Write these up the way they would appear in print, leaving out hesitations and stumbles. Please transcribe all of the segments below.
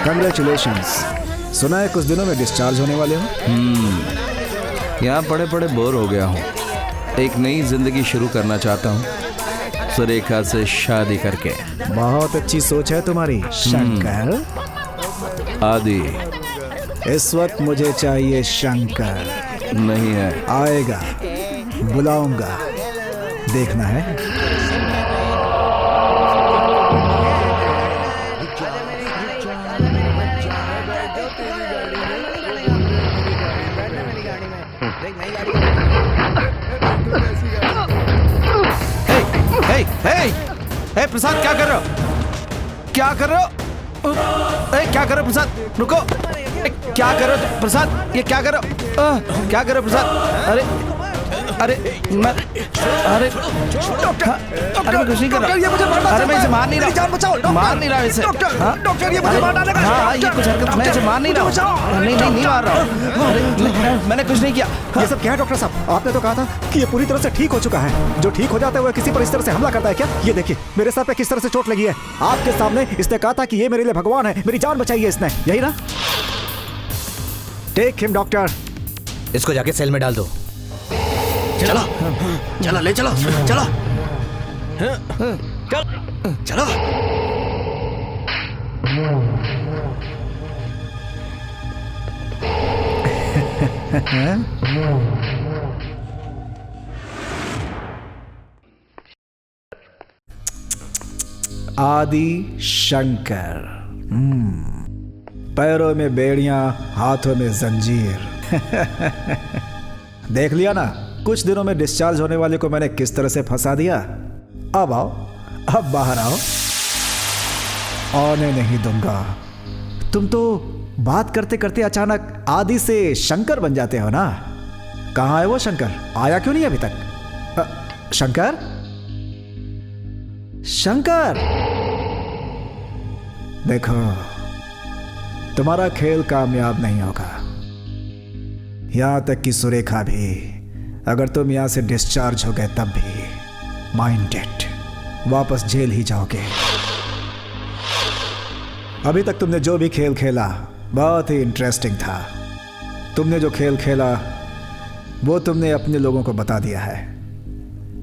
Congratulations. सुना है कुछ दिनों में डिस्चार्ज होने वाले हो। यहाँ पड़े पड़े बोर हो गया हूँ। एक नई जिंदगी शुरू करना चाहता हूँ, सुरेखा से शादी करके। बहुत अच्छी सोच है तुम्हारी शंकर। आदि, इस वक्त मुझे चाहिए शंकर। नहीं है। आएगा, बुलाऊंगा, देखना है। हे प्रसाद, क्या कर रहे हो? क्या कर रहे हो? क्या कर रहे हो प्रसाद? रुको। क्या कर रहे हो प्रसाद? ये क्या कर रहे हो? क्या कर रहे हो प्रसाद? अरे मैं अरे मैं कुछ नहीं कर रहा। अरे मैं इसे मार नहीं रहा। मार नहीं रहा इसे। डॉक्टर, ये मुझे मार डालेगा। हाँ, ये कुछ हरकत, मैं इसे मार नहीं रहा हूँ। नहीं मार रहा हूँ। अरे मैंने कुछ नहीं किया। ये सब क्या है डॉक्टर साहब? आपने तो कहा था कि ये पूरी तरह से ठीक हो चुका है। जो ठीक हो जाता है वो किसी पर इस तरह से हमला करता है क्या? ये देखिए मेरे सर पे किस तरह से चोट लगी है। आपके सामने इसने कहा था कि ये मेरे लिए भगवान है, मेरी जान बचाई है इसने, यही ना? Take him doctor. इसको जाके सेल में डाल दो। चलो चलो, ले चलो, चलो चलो। आदि शंकर। पैरों में बेड़ियां, हाथों में जंजीर। देख लिया ना, कुछ दिनों में डिस्चार्ज होने वाले को मैंने किस तरह से फंसा दिया। अब आओ, अब बाहर आओ। आने नहीं दूंगा। तुम तो बात करते करते अचानक आदि से शंकर बन जाते हो ना। कहाँ है वो शंकर? आया क्यों नहीं अभी तक? शंकर, शंकर, देखो तुम्हारा खेल कामयाब नहीं होगा। यहां तक कि सुरेखा भी, अगर तुम यहां से डिस्चार्ज हो गए तब भी माइंडेड, वापस जेल ही जाओगे। अभी तक तुमने जो भी खेल खेला बहुत ही इंटरेस्टिंग था। तुमने जो खेल खेला वो तुमने अपने लोगों को बता दिया है।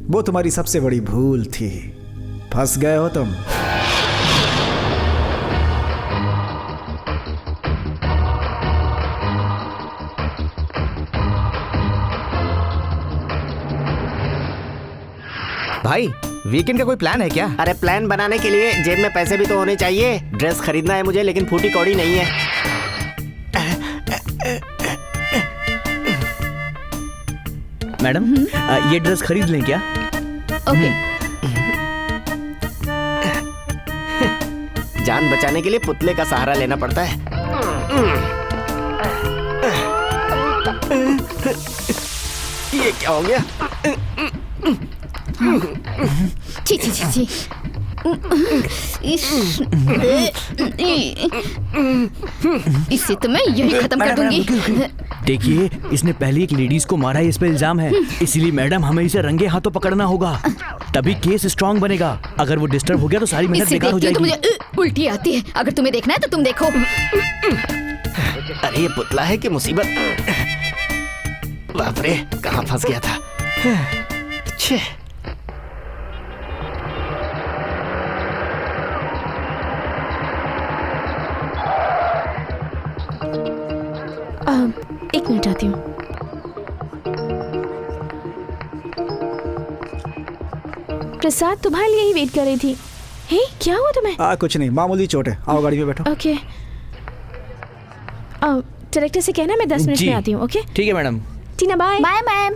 वो तुम्हारी सबसे बड़ी भूल थी। फंस गए हो तुम। भाई, वीकेंड का कोई प्लान है क्या? अरे प्लान बनाने के लिए जेब में पैसे भी तो होने चाहिए। ड्रेस खरीदना है मुझे, लेकिन फूटी कौड़ी नहीं है। मैडम, ये ड्रेस खरीद लें क्या? ओके। जान बचाने के लिए पुतले का सहारा लेना पड़ता है। ये क्या हो गया? छी छी छी छी। इसे तो मैं यही खत्म कर दूंगी। देखिए, इसने पहले एक लेडीज को मारा है, इस पे इल्जाम है। इसीलिए मैडम हमें इसे रंगे हाथों पकड़ना होगा, तभी केस स्ट्रांग बनेगा। अगर वो डिस्टर्ब हो गया तो सारी मेहनत बेकार हो जाएगी। तो मुझे उल्टी आती है। अगर तुम्हें देखना है तो तुम देखो। अरे ये पुतला है कि मुसीबत? बाप रे, कहाँ फंस गया था। छे। एक मिनट आती हूँ। प्रसाद तुम्हारे लिए ही वेट कर रही थी। हे, क्या हुआ तुम्हें? कुछ नहीं, मामूली चोट है। आओ गाड़ी में बैठो। ओके। डायरेक्टर से कहना मैं 10 मिनट में आती हूँ। ओके ठीक है मैडम। टीना, बाय बाय मैम।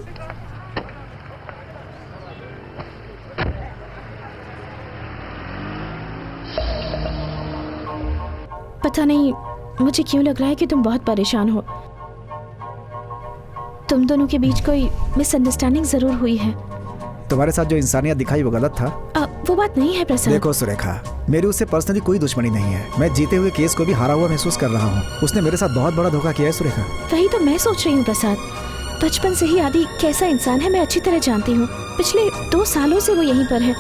पता नहीं मुझे क्यों लग रहा है कि तुम बहुत परेशान हो। तुम दोनों के बीच कोई मिसअंडरस्टैंडिंग जरूर हुई है। तुम्हारे साथ जो इंसानियत दिखाई वो गलत था। वो बात नहीं है प्रसाद। देखो सुरेखा, मेरी उससे पर्सनली कोई दुश्मनी नहीं है। मैं जीते हुए केस को भी हारा हुआ महसूस कर रहा हूँ। उसने मेरे साथ बहुत बड़ा धोखा किया है सुरेखा। वही तो मैं सोच रही हूँ प्रसाद। बचपन से ही आदि कैसा इंसान है मैं अच्छी तरह जानती हूँ। पिछले 2 सालों से वो यहीं पर है।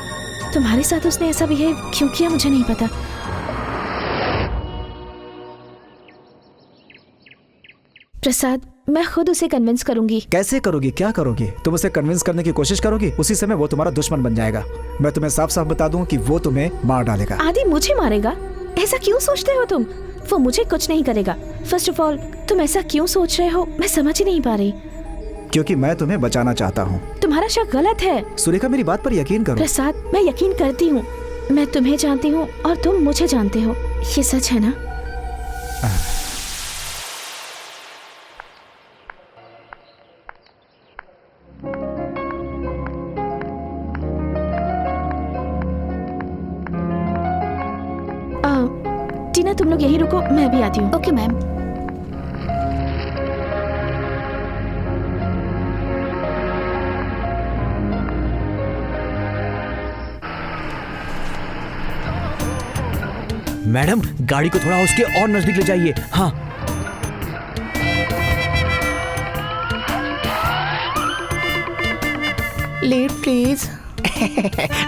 तुम्हारे साथ उसने ऐसा बिहेव क्यों किया मुझे नहीं पता। प्रसाद, मैं खुद उसे कन्विंस करूंगी। कैसे करोगी? क्या करोगी? तुम उसे कन्विंस करने की कोशिश करोगी, उसी समय वो तुम्हारा दुश्मन बन जाएगा। मैं तुम्हें साफ साफ बता दूं कि वो तुम्हें मार डालेगा। आदि मुझे मारेगा? ऐसा क्यों सोचते हो तुम? वो मुझे कुछ नहीं करेगा। फर्स्ट ऑफ ऑल तुम ऐसा क्यों सोच रहे हो मैं समझ ही नहीं पा रही। क्योंकि मैं तुम्हें बचाना चाहता हूँ। तुम्हारा शक गलत है। सुरेखा, मेरी बात पर यकीन करो। प्रसाद, मैं यकीन करती हूँ। मैं तुम्हें जानती हूँ और तुम मुझे जानते हो। ये सच है ना? टीना, तुम लोग यहीं रुको, मैं भी आती हूँ। Okay ma'am. मैडम, गाड़ी को थोड़ा उसके और नजदीक ले जाइए। हाँ। Lead please.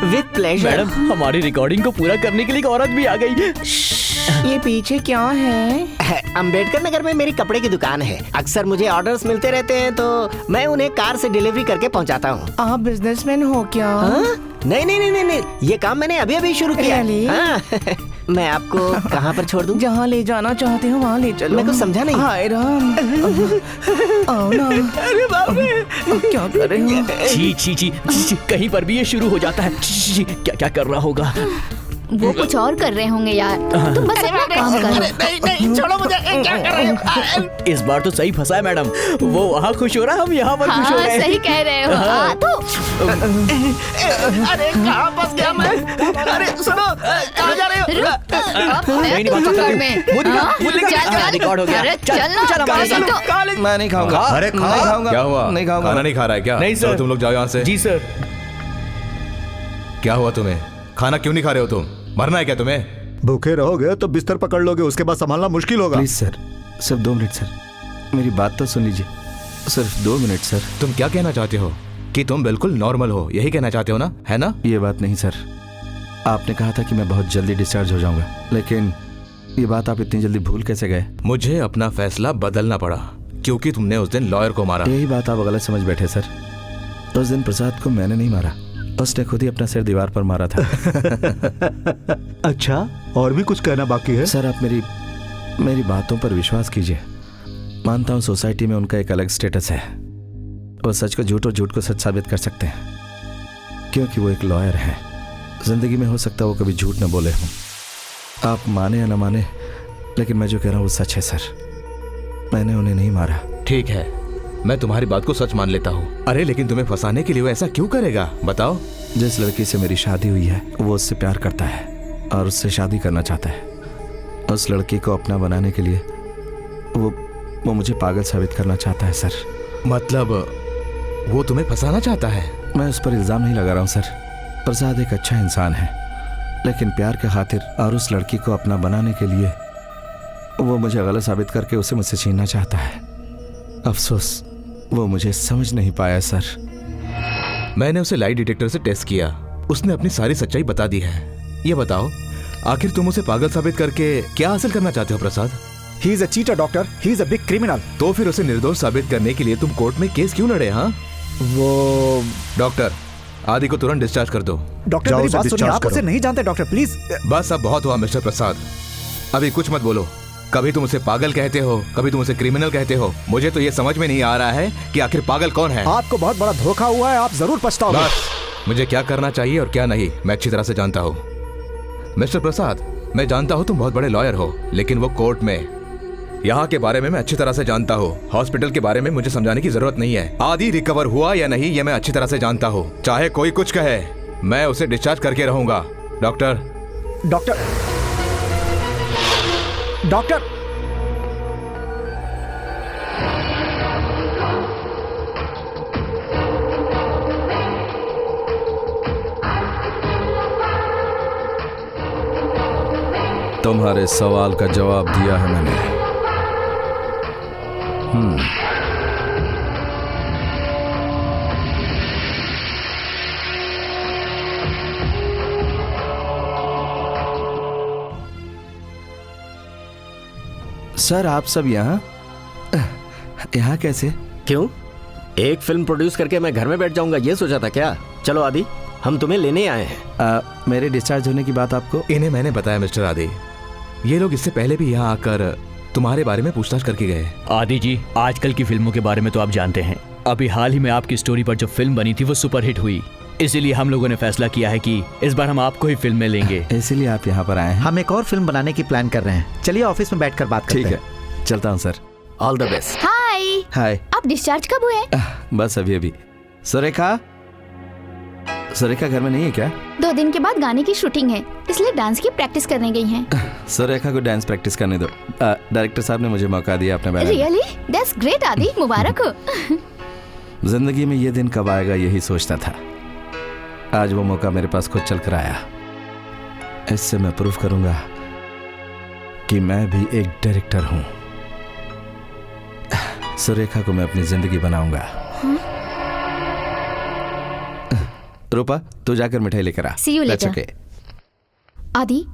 With pleasure. Madam, हमारी रिकॉर्डिंग को पूरा करने के लिए एक औरत भी आ गई। ये पीछे क्या है? अंबेडकर नगर में मेरी कपड़े की दुकान है। अक्सर मुझे ऑर्डर्स मिलते रहते हैं तो मैं उन्हें कार से डिलीवरी करके पहुंचाता हूँ। आप बिजनेसमैन हो क्या? नहीं नहीं नहीं नहीं नहीं, ये काम मैंने अभी अभी शुरू किया। Really? हाँ। मैं आपको कहाँ पर छोड़ दूँ? जहाँ ले जाना चाहते हो वहाँ ले चलो। मैं कुछ समझा नहीं। हाय राम। आओ ना। अरे बाप रे, क्या कर रहे हो? छी छी छी छी, कहीं पर भी ये शुरू हो जाता है। छी, छी, क्या क्या कर रहा होगा? वो कुछ और कर रहे होंगे यार। तुम बस अपना काम करो। नहीं नहीं, छोड़ो मुझे। क्या कर रहे हो? इस बार तो सही फंसा है मैडम। वो वहाँ खुश हो रहा है, हम यहाँ पर खुश हो रहे हैं। सही कह रहे हो। तो अरे कहाँ फंस गया मैं? अरे सुनो, कहाँ जा रहे हो? नहीं, बात घर करती में। हूँ। रिकॉर्ड हो गया। अरे चल, चल ना, चल हमारे साथ। तो मैं नहीं खाऊंगा। अरे नहीं खाऊंगा। क्या हुआ? नहीं खाऊंगा। खाना नहीं खा रहा है क्या? नहीं सर। चलो तुम लोग जाओ यहाँ से। जी सर। क्या हुआ तुम्हें? खाना क्यों नहीं खा रहे हो तुम? मरना है क्या तुम्हें? भूखे रहोगे तो बिस्तर पकड़ लोगे, उसके बाद संभालना मुश्किल होगा। प्लीज सर, सिर्फ 2 मिनट सर, मेरी बात तो सुन लीजिए। सिर्फ 2 मिनट सर। तुम क्या कहना चाहते हो? कि तुम बिल्कुल नॉर्मल हो, यही कहना चाहते हो ना? है ना? ये बात नहीं सर। आपने कहा था कि मैं बहुत जल्दी डिस्चार्ज हो जाऊंगा, लेकिन ये बात आप इतनी जल्दी भूल कैसे गए? मुझे अपना फैसला बदलना पड़ा क्योंकि तुमने उस दिन लॉयर को मारा। यही बात आप गलत समझ बैठे सर। उस दिन प्रसाद को मैंने नहीं मारा, उसने खुद ही अपना सिर दीवार पर मारा था। अच्छा, और भी कुछ कहना बाकी है? सर, आप मेरी बातों पर विश्वास कीजिए। मानता हूँ सोसाइटी में उनका एक अलग स्टेटस है। वो सच को झूठ और झूठ को सच साबित कर सकते हैं क्योंकि वो एक लॉयर है। जिंदगी में हो सकता है वो कभी झूठ न बोले हों। आप माने या न माने, लेकिन मैं जो कह रहा हूँ वो सच है सर। मैंने उन्हें नहीं मारा। ठीक है, मैं तुम्हारी बात को सच मान लेता हूँ। अरे लेकिन तुम्हें फंसाने के लिए वो ऐसा क्यों करेगा? बताओ। जिस लड़की से मेरी शादी हुई है वो उससे प्यार करता है और उससे शादी करना चाहता है। उस लड़की को अपना बनाने के लिए वो मुझे पागल साबित करना चाहता है सर। मतलब वो तुम्हें फंसाना चाहता है? मैं उस पर इल्जाम नहीं लगा रहा हूँ सर। प्रसाद एक अच्छा इंसान है, लेकिन प्यार के खातिर और उस लड़की को अपना बनाने के लिए वो मुझे गलत साबित करके उसे मुझसे छीनना चाहता है। अफसोस वो मुझे समझ नहीं पाया सर। मैंने उसे लाई डिटेक्टर से टेस्ट किया, उसने अपनी सारी सच्चाई बता दी है। ये बताओ, आखिर तुम उसे पागल साबित करके क्या हासिल करना चाहते हो Prasad? He is a cheater doctor, he is a big criminal. तो फिर उसे निर्दोष साबित करने के लिए तुम कोर्ट में केस क्यों लड़े? हाँ वो डॉक्टर, आदि को तुरंत डिस्चार्ज कर दो। डॉक्टर जाओ मेरी उसे बात सुनिए, discharge आप उसे करो। नहीं जानते डॉक्टर, प्लीज। बस अब बहुत हुआ मिस्टर प्रसाद, अभी कुछ मत बोलो। कभी तुम उसे पागल कहते हो, कभी तुम उसे क्रिमिनल कहते हो। मुझे तो ये समझ में नहीं आ रहा है कि आखिर पागल कौन है। आपको बहुत बड़ा धोखा हुआ है, आप जरूर पछताओगे। बस, मुझे क्या करना चाहिए और क्या नहीं मैं अच्छी तरह से जानता हूँ। मिस्टर प्रसाद, मैं जानता हूँ तुम बहुत बड़े लॉयर हो, लेकिन वो कोर्ट में, यहाँ के बारे में मैं अच्छी तरह से जानता हूँ। हॉस्पिटल के बारे में मुझे समझाने की जरूरत नहीं है। आदि रिकवर हुआ या नहीं ये मैं अच्छी तरह से जानता हूँ। चाहे कोई कुछ कहे, मैं उसे डिस्चार्ज करके रहूंगा। डॉक्टर डॉक्टर डॉक्टर तुम्हारे सवाल का जवाब दिया है मैंने। सर आप सब यहाँ कैसे? क्यों? एक फिल्म प्रोड्यूस करके मैं घर में बैठ जाऊंगा ये सोचा था क्या? चलो आदि, हम तुम्हें लेने आए हैं। मेरे डिस्चार्ज होने की बात आपको? इन्हें मैंने बताया मिस्टर आदि। ये लोग इससे पहले भी यहाँ आकर तुम्हारे बारे में पूछताछ करके गए। आदि जी, आजकल की फिल्मों के बारे में तो आप जानते हैं। अभी हाल ही में आपकी स्टोरी पर जो फिल्म बनी थी वो सुपरहिट हुई, इसीलिए हम लोगों ने फैसला किया है कि इस बार हम आपको ही फिल्म में लेंगे। इसीलिए आप यहाँ पर आए हैं। हम एक और फिल्म बनाने की प्लान कर रहे हैं। चलिए ऑफिस में बैठकर बात करते हैं। ठीक है, चलता हूँ sir. All the best. Hi. Hi. आप डिस्चार्ज कब हुए? बस अभी। सुरेखा घर में नहीं है क्या? 2 दिन के बाद गाने की शूटिंग है, इसलिए डांस की प्रैक्टिस करने गई हैं। सुरेखा को डांस प्रैक्टिस करने दो। डायरेक्टर साहब ने मुझे मौका दिया अपने बैनर। रियली? दैट्स ग्रेट आदि, मुबारक हो। जिंदगी में ये दिन कब आएगा यही सोचता था। आज वो मौका मेरे पास खुद चल कर आया। इससे मैं प्रूव करूंगा कि मैं भी एक डायरेक्टर हूं। सुरेखा को मैं अपनी जिंदगी बनाऊंगा। रूपा, तू जाकर मिठाई लेकर आ। See you later. That's okay. आदि,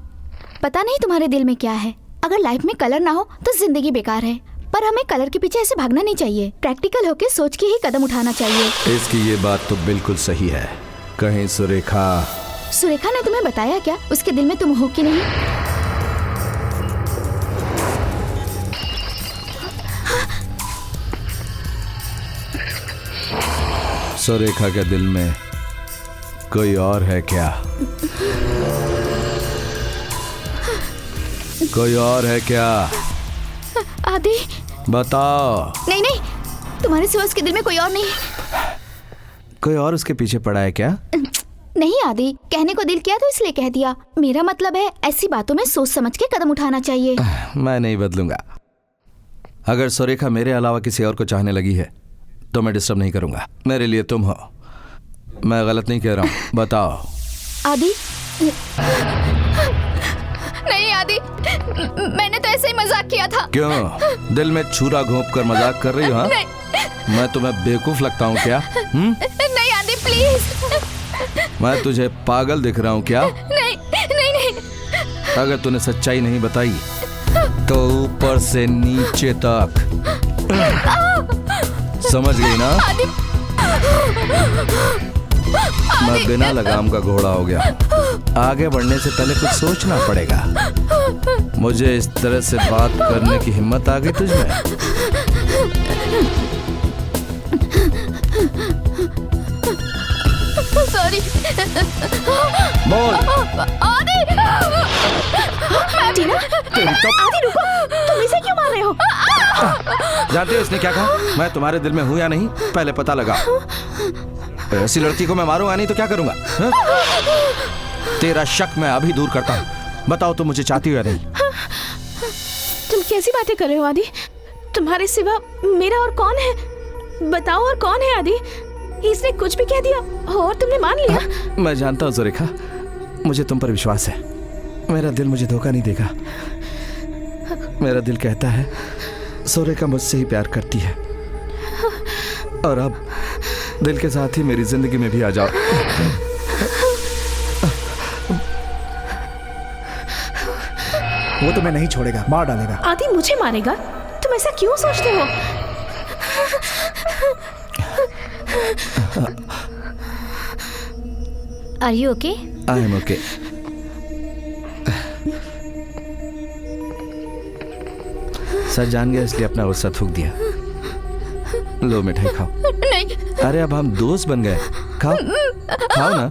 पता नहीं तुम्हारे दिल में क्या है। अगर लाइफ में कलर ना हो तो जिंदगी बेकार है, पर हमें कलर के पीछे ऐसे भागना नहीं चाहिए। प्रैक्टिकल होके सोच के ही कदम उठाना चाहिए। इसकी ये बात तो बिल्कुल सही है। कहीं सुरेखा ने तुम्हें बताया क्या उसके दिल में तुम हो कि नहीं? सुरेखा के दिल में कोई और है क्या? कोई और है क्या? आदि, बताओ। नहीं, तुम्हारे सिवा उसके दिल में कोई और नहीं। कोई और उसके पीछे पड़ा है क्या? नहीं आदि, कहने को दिल किया तो इसलिए कह दिया। मेरा मतलब है ऐसी बातों में सोच समझ के कदम उठाना चाहिए। मैं नहीं बदलूंगा। अगर सुरेखा मेरे अलावा किसी और को चाहने लगी है तो मैं डिस्टर्ब नहीं करूंगा। मेरे लिए तुम हो। मैं गलत नहीं कह रहा हूँ, बताओ। आदि, नहीं आदि, मैंने तो ऐसे ही मजाक किया था। क्यों? दिल में छुरा घोंप कर मजाक कर रही हो? हाँ? मैं तुम्हें बेवकूफ लगता हूँ क्या? नहीं आदि, प्लीज। मैं तुझे पागल दिख रहा हूँ क्या? नहीं। अगर तूने सच्चाई नहीं बताई तो ऊपर से नीचे तक समझ गई ना? मैं बिना लगाम का घोड़ा हो गया। आगे बढ़ने से पहले कुछ सोचना पड़ेगा। मुझे इस तरह से बात करने की हिम्मत आ गई तुझमें? सॉरी। बोल। आदि, टीना, आदि रुको, तुम इसे क्यों मार रहे हो? जानते हो इसने क्या कहा? मैं तुम्हारे दिल में हूं या नहीं पहले पता लगा। ऐसी लड़की को मैं मारूंगा नहीं तो क्या करूंगा? तेरा शक मैं अभी दूर करता हूं। बताओ तुम मुझे चाहती हो या नहीं? तुम कैसी बातें कर रहे हो आदि? तुम्हारे सिवा मेरा और कौन है? बताओ, और कौन है आदि? इसने कुछ भी कह दिया और तुमने मान लिया? मैं जानता हूँ सुरेखा, मुझे तुम पर विश्वास है। मेरा दिल मुझे धोखा नहीं देगा। मेरा दिल कहता है सुरेखा मुझसे ही प्यार करती है, और अब दिल के साथ ही मेरी जिंदगी में भी आ जाओ। वो तुम्हें नहीं छोड़ेगा, मार डालेगा। आदि मुझे मारेगा? तुम ऐसा क्यों सोचते हो? Are you okay? I am okay. सच जान गया इसलिए अपना गुस्सा थूक दिया। लो मिठाई खाओ। नहीं। अरे अब हम दोस्त बन गए। खाओ ना।